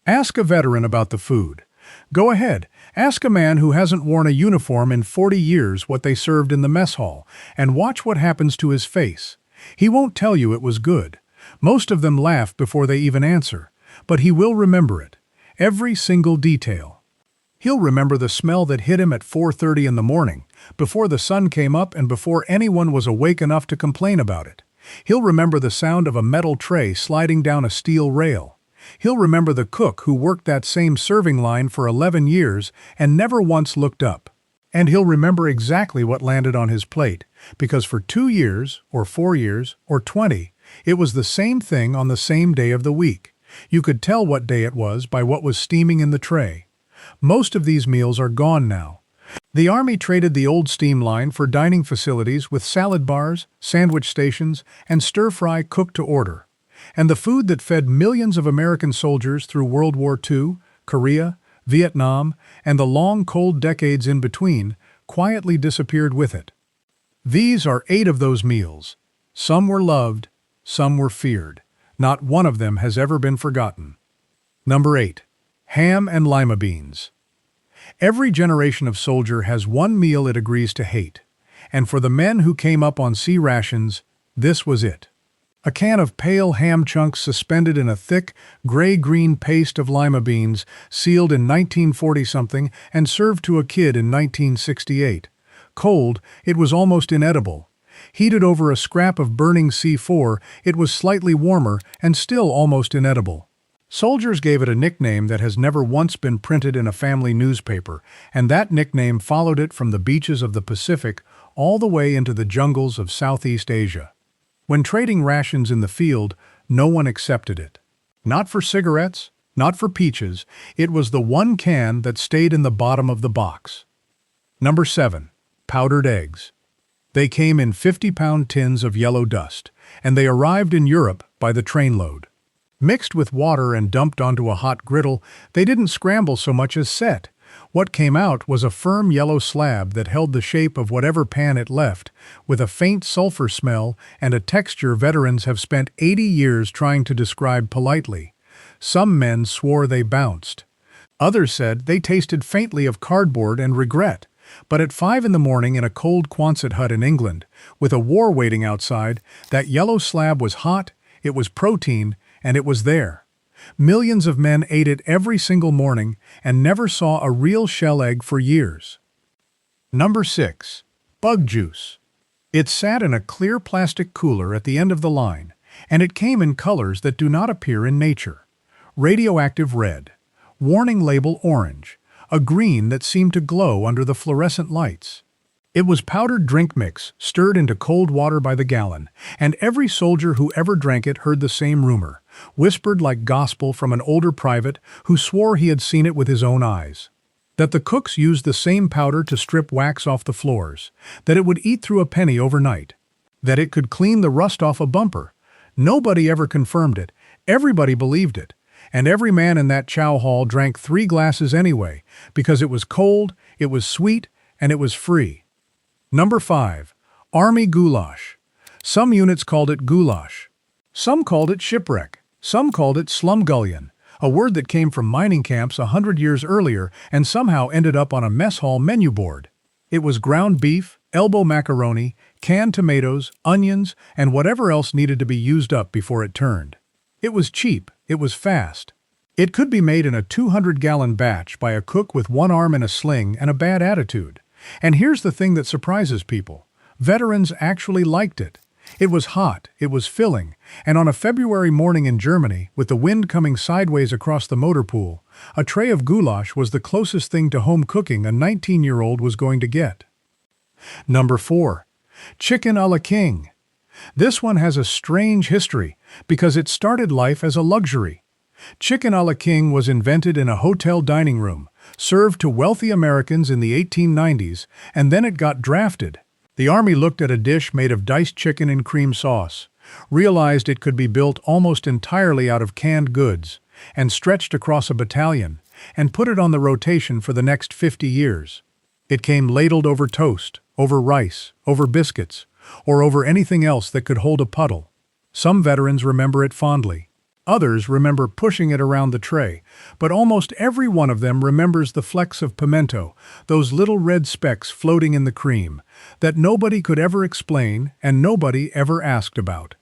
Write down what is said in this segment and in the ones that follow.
Ask a veteran about the food. Go ahead, ask a man who hasn't worn a uniform in 40 years what they served in the mess hall, and watch what happens to his face. He won't tell you it was good. Most of them laugh before they even answer, but he will remember it. Every single detail. He'll remember the smell that hit him at 4:30 in the morning, before the sun came up and before anyone was awake enough to complain about it. He'll remember the sound of a metal tray sliding down a steel rail. He'll remember the cook who worked that same serving line for 11 years and never once looked up. And he'll remember exactly what landed on his plate, because for 2 years, or 4 years, or 20, it was the same thing on the same day of the week. You could tell what day it was by what was steaming in the tray. Most of these meals are gone now. The Army traded the old steam line for dining facilities with salad bars, sandwich stations, and stir-fry cooked to order. And the food that fed millions of American soldiers through World War II, Korea, Vietnam, and the long cold decades in between quietly disappeared with it. These are 8 of those meals. Some were loved, some were feared. Not one of them has ever been forgotten. Number 8. Ham and lima beans. Every generation of soldier has one meal it agrees to hate. And for the men who came up on sea rations, this was it. A can of pale ham chunks suspended in a thick, gray-green paste of lima beans, sealed in 1940-something and served to a kid in 1968. Cold, it was almost inedible. Heated over a scrap of burning C4, it was slightly warmer and still almost inedible. Soldiers gave it a nickname that has never once been printed in a family newspaper, and that nickname followed it from the beaches of the Pacific all the way into the jungles of Southeast Asia. When trading rations in the field, no one accepted it. Not for cigarettes, not for peaches, it was the one can that stayed in the bottom of the box. Number 7. Powdered eggs. They came in 50-pound tins of yellow dust, and they arrived in Europe by the trainload. Mixed with water and dumped onto a hot griddle, they didn't scramble so much as set. What came out was a firm yellow slab that held the shape of whatever pan it left, with a faint sulfur smell and a texture veterans have spent 80 years trying to describe politely. Some men swore they bounced. Others said they tasted faintly of cardboard and regret. But at 5 in the morning in a cold Quonset hut in England, with a war waiting outside, that yellow slab was hot, it was protein, and it was there. Millions of men ate it every single morning and never saw a real shell egg for years. Number 6. Bug juice. It sat in a clear plastic cooler at the end of the line, and it came in colors that do not appear in nature. Radioactive red, warning label orange, a green that seemed to glow under the fluorescent lights. It was powdered drink mix, stirred into cold water by the gallon, and every soldier who ever drank it heard the same rumor, whispered like gospel from an older private who swore he had seen it with his own eyes. That the cooks used the same powder to strip wax off the floors, that it would eat through a penny overnight, that it could clean the rust off a bumper. Nobody ever confirmed it, everybody believed it, and every man in that chow hall drank 3 glasses anyway, because it was cold, it was sweet, and it was free. Number 5. Army goulash. Some units called it goulash. Some called it shipwreck. Some called it slumgullion, a word that came from mining camps 100 years earlier and somehow ended up on a mess hall menu board. It was ground beef, elbow macaroni, canned tomatoes, onions, and whatever else needed to be used up before it turned. It was cheap, it was fast. It could be made in a 200-gallon batch by a cook with one arm in a sling and a bad attitude. And here's the thing that surprises people. Veterans actually liked it. It was hot, it was filling, and on a February morning in Germany, with the wind coming sideways across the motor pool, a tray of goulash was the closest thing to home cooking a 19-year-old was going to get. Number 4. Chicken a la king. This one has a strange history because it started life as a luxury. Chicken a la king was invented in a hotel dining room, served to wealthy Americans in the 1890s, and then it got drafted. The Army looked at a dish made of diced chicken and cream sauce, realized it could be built almost entirely out of canned goods, and stretched across a battalion, and put it on the rotation for the next 50 years. It came ladled over toast, over rice, over biscuits, or over anything else that could hold a puddle. Some veterans remember it fondly. Others remember pushing it around the tray, but almost every one of them remembers the flecks of pimento, those little red specks floating in the cream, that nobody could ever explain and nobody ever asked about.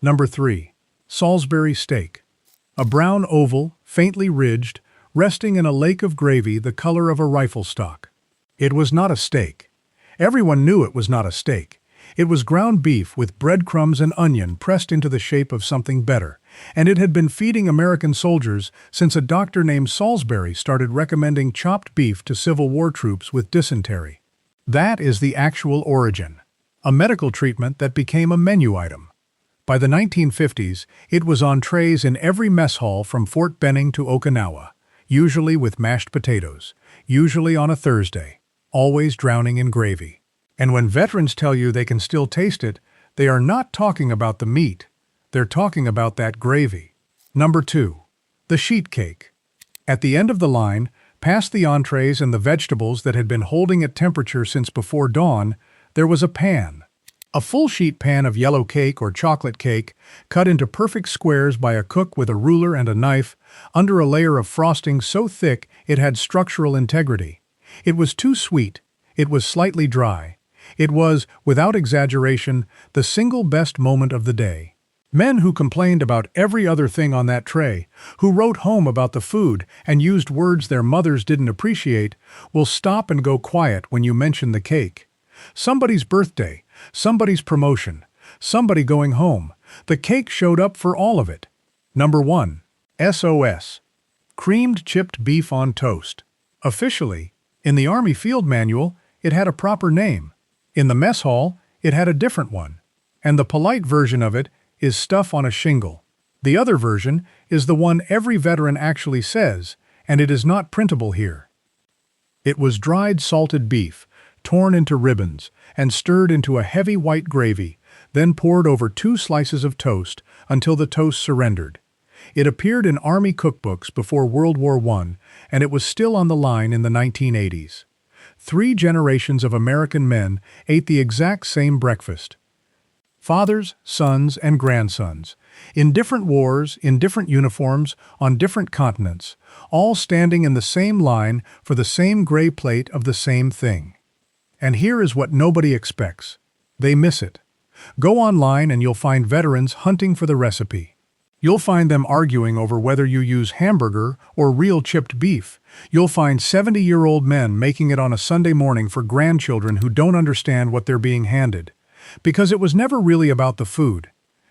Number 3. Salisbury steak. A brown oval, faintly ridged, resting in a lake of gravy the color of a rifle stock. It was not a steak. Everyone knew it was not a steak. It was ground beef with breadcrumbs and onion pressed into the shape of something better, and it had been feeding American soldiers since a doctor named Salisbury started recommending chopped beef to Civil War troops with dysentery. That is the actual origin, a medical treatment that became a menu item. By the 1950s, it was on trays in every mess hall from Fort Benning to Okinawa, usually with mashed potatoes, usually on a Thursday, always drowning in gravy. And when veterans tell you they can still taste it, they are not talking about the meat. They're talking about that gravy. Number 2. The sheet cake. At the end of the line, past the entrees and the vegetables that had been holding at temperature since before dawn, there was a pan. A full sheet pan of yellow cake or chocolate cake, cut into perfect squares by a cook with a ruler and a knife, under a layer of frosting so thick it had structural integrity. It was too sweet. It was slightly dry. It was, without exaggeration, the single best moment of the day. Men who complained about every other thing on that tray, who wrote home about the food and used words their mothers didn't appreciate, will stop and go quiet when you mention the cake. Somebody's birthday, somebody's promotion, somebody going home. The cake showed up for all of it. Number 1. SOS. Creamed chipped beef on toast. Officially, in the Army Field Manual, it had a proper name. In the mess hall, it had a different one. And the polite version of it is stuff on a shingle. The other version is the one every veteran actually says, and it is not printable here. It was dried salted beef, torn into ribbons, and stirred into a heavy white gravy, then poured over 2 slices of toast until the toast surrendered. It appeared in Army cookbooks before World War I, and it was still on the line in the 1980s. 3 generations of American men ate the exact same breakfast. Fathers, sons, and grandsons, in different wars, in different uniforms, on different continents, all standing in the same line for the same gray plate of the same thing. And here is what nobody expects. They miss it. Go online and you'll find veterans hunting for the recipe. You'll find them arguing over whether you use hamburger or real chipped beef. You'll find 70-year-old men making it on a Sunday morning for grandchildren who don't understand what they're being handed. Because it was never really about the food.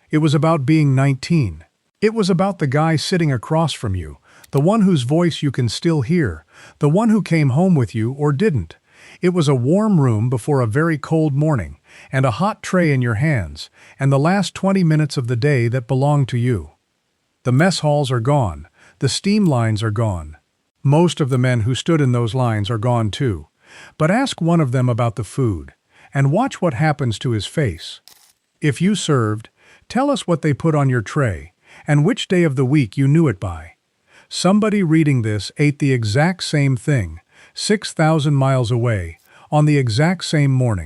It was about being 19. It was about the guy sitting across from you, the one whose voice you can still hear, the one who came home with you or didn't. It was a warm room before a very cold morning, and a hot tray in your hands, and the last 20 minutes of the day that belonged to you. The mess halls are gone. The steam lines are gone. Most of the men who stood in those lines are gone too. But ask one of them about the food, and watch what happens to his face. If you served, tell us what they put on your tray, and which day of the week you knew it by. Somebody reading this ate the exact same thing, 6,000 miles away, on the exact same morning.